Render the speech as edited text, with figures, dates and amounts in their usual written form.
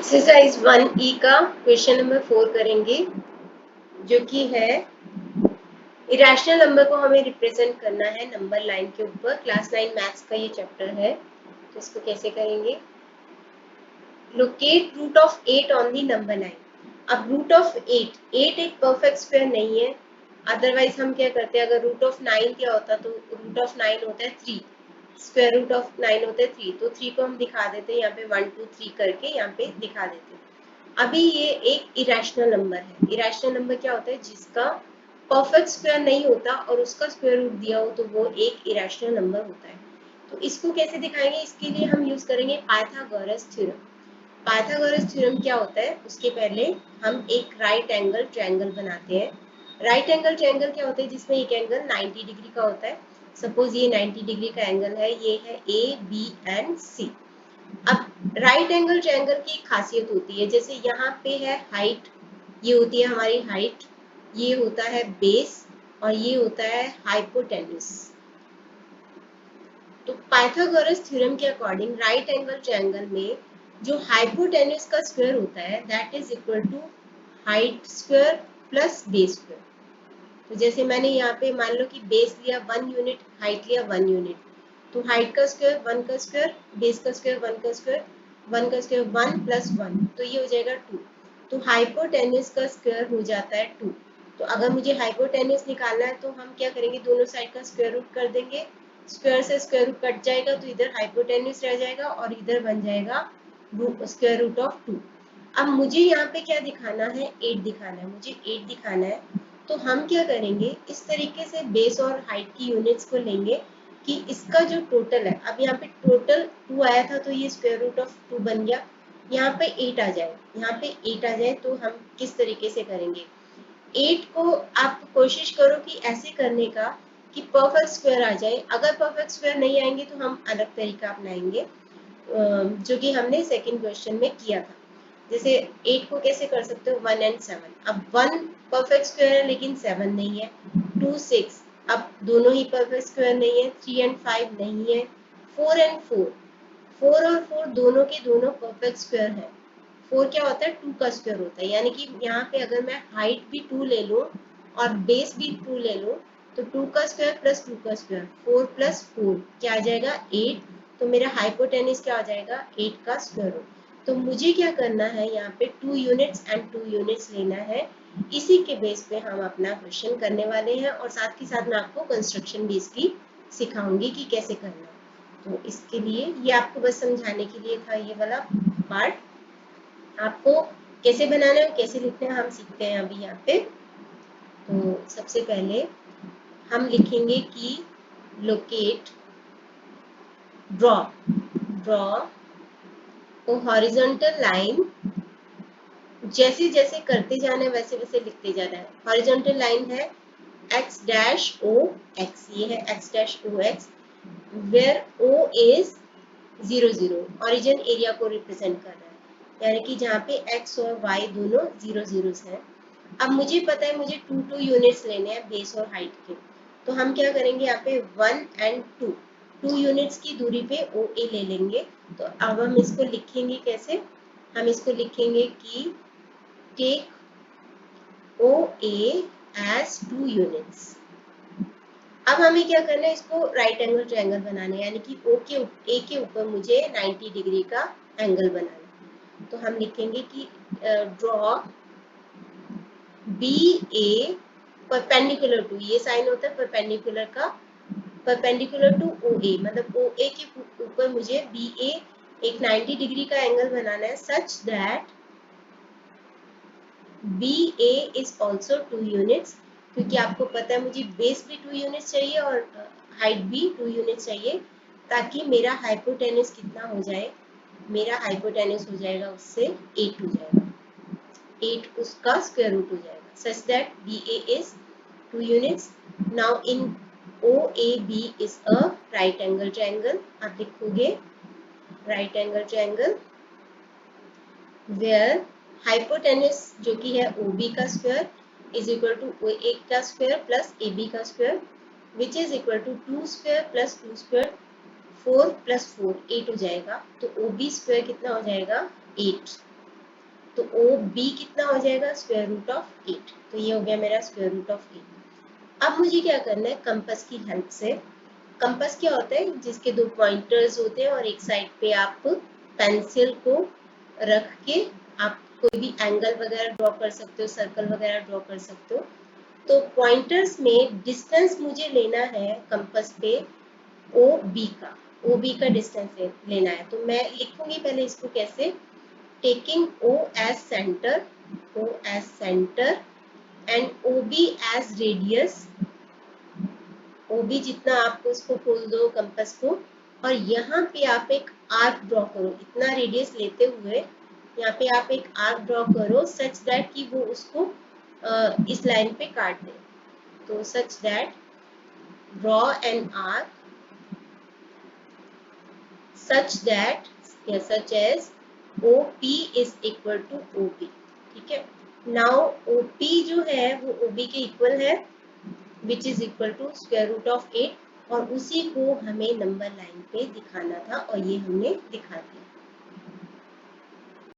Exercise 1E का question number 4 करेंगे, जो कि है इरेशनल नंबर को हमें रिप्रेजेंट करना है नंबर लाइन के ऊपर। क्लास 9 मैथ्स का ये चैप्टर है, तो इसको कैसे करेंगे। Locate root of 8 on the number line. अब रूट ऑफ 8 एक परफेक्ट स्क्वायर नहीं है, अदरवाइज हम क्या करते हैं, अगर रूट ऑफ 9 क्या होता तो रूट ऑफ 9 होता है 3, स्क्वायर रूट ऑफ 9 होता है 3, तो 3 को हम दिखा देते हैं यहाँ पे 1 2 3 करके यहाँ पे दिखा देते हैं। अभी ये एक इरेशनल नंबर है। इरेशनल नंबर क्या होता है, जिसका परफेक्ट स्क्वायर नहीं होता और उसका स्क्वायर रूट दिया हो तो वो एक इरेशनल नंबर होता है। तो इसको कैसे दिखाएंगे, इसके लिए हम यूज करेंगे पाइथागोरस थ्योरम। पाइथागोरस थ्योरम क्या होता है, उसके पहले हम एक राइट एंगल ट्रायंगल बनाते हैं। राइट एंगल ट्रायंगल क्या होता है, जिसमें एक एंगल 90 डिग्री का होता है। सपोज ये 90 डिग्री का एंगल है, ये है ए बी एंड सी। अब राइट एंगल ट्रायंगल की एक खासियत होती है, जैसे यहाँ पे है हाइट, ये होती है हमारी हाइट, ये होता है बेस और ये होता है हाइपोटेन्यूस। तो पाइथागोरस थ्योरम के अकॉर्डिंग राइट एंगल ट्रायंगल में जो हाइपोटेन्यूस का स्क्वायर होता है that is equal to height square plus base square. तो जैसे मैंने यहाँ पे मान लो कि बेस लिया 1 यूनिट, हाइट लिया 1 यूनिट, तो हाइट का स्क्वायर 1 का स्क्वायर, बेस का स्क्वायर 1 का स्क्वायर, 1 का स्क्वायर 1 प्लस 1, तो ये हो जाएगा 2। तो हाइपोटेन्यूस का स्क्वायर हो जाता है 2। तो अगर मुझे हाइपोटेन्यूस निकालना है तो हम क्या करेंगे, दोनों साइड का स्क्वायर रूट कर देंगे। स्क्वायर से स्क्वायर रूट कट जाएगा तो इधर हाइपोटेन्यूस रह जाएगा और इधर बन जाएगा स्क्वायर रूट ऑफ 2। अब मुझे यहाँ पे क्या दिखाना है, 8 दिखाना है, मुझे 8 दिखाना है। तो हम क्या करेंगे, इस तरीके से बेस और हाइट की यूनिट्स को लेंगे कि इसका जो टोटल है, अब यहाँ पे टोटल 2 आया था तो ये स्क्वायर रूट ऑफ 2 बन गया। यहाँ पे 8 आ जाए, यहाँ पे 8 आ जाए तो हम किस तरीके से करेंगे, 8 को आप कोशिश करो कि ऐसे करने का कि परफेक्ट स्क्वायर आ जाए। अगर परफेक्ट स्क्वायर नहीं आएंगे तो हम अलग तरीका अपनाएंगे, जो कि हमने सेकंड क्वेश्चन में किया था। जैसे 8 को कैसे कर सकते हो, 1 एंड 7। अब 1 परफेक्ट स्क्वायर है लेकिन 7 नहीं है। 2 6, अब दोनों ही परफेक्ट स्क्वायर नहीं है। 3 एंड 5 नहीं है। 4 एंड 4, 4 और 4 दोनों के दोनों परफेक्ट स्क्वायर है। 4 क्या होता है, 2 का स्क्वायर होता है, यानी कि यहाँ पे अगर मैं हाइट भी 2 ले लूँ और बेस भी 2 ले लूँ तो 2 का स्क्वायर प्लस 2 का स्क्वायर, 4 प्लस 4 क्या आ जाएगा, 8। तो मेरा हाइपोटेन्यूस क्या हो जाएगा, 8 का स्क्वायर रूट। तो मुझे क्या करना है, यहाँ पे 2 यूनिट्स एंड 2 यूनिट्स लेना है। इसी के बेस पे हम अपना क्वेश्चन करने वाले हैं और साथ ही साथ मैं आपको कंस्ट्रक्शन भी इसकी सिखाऊंगी कि कैसे करना है। तो इसके लिए ये आपको बस समझाने के लिए था ये वाला पार्ट। आपको कैसे बनाना है, कैसे लिखना है, हम सीखते हैं अभी यहाँ पे। तो सबसे पहले हम लिखेंगे कि लोकेट, ड्रॉ हॉरिजॉन्टल लाइन, जैसे जैसे करते जाना है वैसे वैसे लिखते जाना है। हॉरिजॉन्टल लाइन है x डैश o x, ये है x dash o x, where o is 0 0, origin area को रिप्रेजेंट कर रहा है, यानी कि जहाँ पे x और y दोनों 0 0 हैं। अब मुझे पता है मुझे 2 2 यूनिट्स लेने हैं बेस और हाइट के, तो हम क्या करेंगे, यहाँ पे 1 एंड 2 यूनिट्स की दूरी पे OA ले लेंगे। तो अब हम इसको लिखेंगे कैसे, हम इसको लिखेंगे कि टेक OA एज 2 यूनिट्स। अब हमें क्या करना है, इसको राइट एंगल ट्रायंगल बनाना है, यानी कि A के ऊपर मुझे 90 डिग्री का एंगल बनाना है। तो हम लिखेंगे कि ड्रॉ BA परपेंडिकुलर टू, ये साइन होता है परपेंडिकुलर का, परपेंडिकुलर टू OA, मतलब OA के ऊपर मुझे BA एक 90 डिग्री का एंगल बनाना है, such that BA is also 2 units. क्योंकि आपको पता है मुझे बेस भी 2 यूनिट्स चाहिए और हाइट भी 2 यूनिट्स चाहिए, ताकि मेरा हाइपोटेन्यूस कितना हो जाए, मेरा हाइपोटेन्यूस हो जाएगा उससे 8 हो जाएगा, 8 उसका स्क्वायर रूट हो जाएगा, such that BA is 2 units. Now in OAB is a right angle triangle. आप लिखोगे right angle triangle where hypotenuse जो कि है OB का square is equal to OA का स्क्वायर प्लस AB का square, which is equal to 2 square plus 2 square, 4 plus 4 8 हो जाएगा। तो OB स्क्वायर कितना हो जाएगा, 8। तो ओ बी कितना हो जाएगा, स्क्वायर रूट ऑफ 8। तो ये हो गया मेरा स्क्वायर रूट ऑफ 8। अब मुझे क्या करना है, कंपास की हेल्प से। कंपास क्या होता है, जिसके दो पॉइंटर्स होते हैं और एक साइड पे आप पेंसिल को रख के आप कोई भी एंगल वगैरह ड्रॉ कर सकते हो, सर्कल वगैरह ड्रॉ कर सकते हो। तो पॉइंटर्स में डिस्टेंस मुझे लेना है कंपास पे ओ बी का, ओ बी का डिस्टेंस लेना है। तो मैं लिखूंगी पहले इसको कैसे, taking O as centre, O as centre and O B as radius. O B जितना आपको उसको खोल दो कंपास को, और यहाँ पे आप एक आर्क ड्रॉ करो, इतना रेडियस लेते हुए यहाँ पे आप एक आर्क ड्रॉ करो सच दैट कि वो उसको इस लाइन पे काट दे। तो such that draw an arc such that या such as OP is equal to OB। ठीक है, नाउ OP जो है वो OB के इक्वल है, which is equal to square root of 8, और उसी को हमें नंबर लाइन पे दिखाना था और ये हमने दिखा दिया।